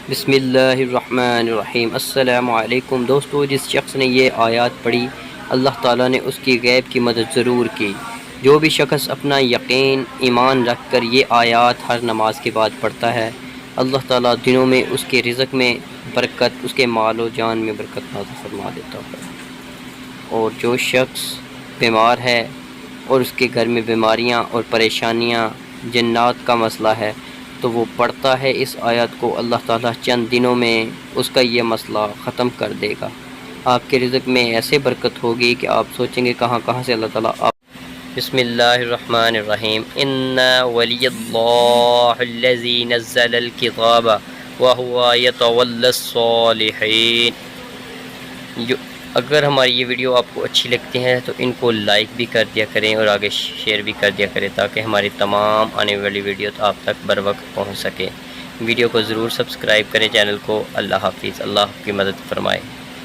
بسم اللہ الرحمن الرحیم۔ السلام علیکم دوستو، جس شخص نے یہ آیات پڑھی اللہ تعالیٰ نے اس کی غیب کی مدد ضرور کی۔ جو بھی شخص اپنا یقین ایمان رکھ کر یہ آیات ہر نماز کے بعد پڑھتا ہے، اللہ تعالیٰ دنوں میں اس کے رزق میں برکت، اس کے مال و جان میں برکت نازل فرما دیتا ہے۔ اور جو شخص بیمار ہے اور اس کے گھر میں بیماریاں اور پریشانیاں جنات کا مسئلہ ہے تو وہ پڑھتا ہے اس آیات کو، اللہ تعالیٰ چند دنوں میں اس کا یہ مسئلہ ختم کر دے گا۔ آپ کے رزق میں ایسے برکت ہوگی کہ آپ سوچیں گے کہاں سے اللہ تعالیٰ بسم اللہ الرحمن الرحیم۔ ان ولی اللہ الذی نزل الکتاب وہو یتولی الصالحین۔ اگر ہماری یہ ویڈیو آپ کو اچھی لگتی ہیں تو ان کو لائک بھی کر دیا کریں اور آگے شیئر بھی کر دیا کریں تاکہ ہماری تمام آنے والی ویڈیو آپ تک بر وقت پہنچ سکے۔ ویڈیو کو ضرور سبسکرائب کریں چینل کو۔ اللہ حافظ، اللہ آپ کی مدد فرمائے۔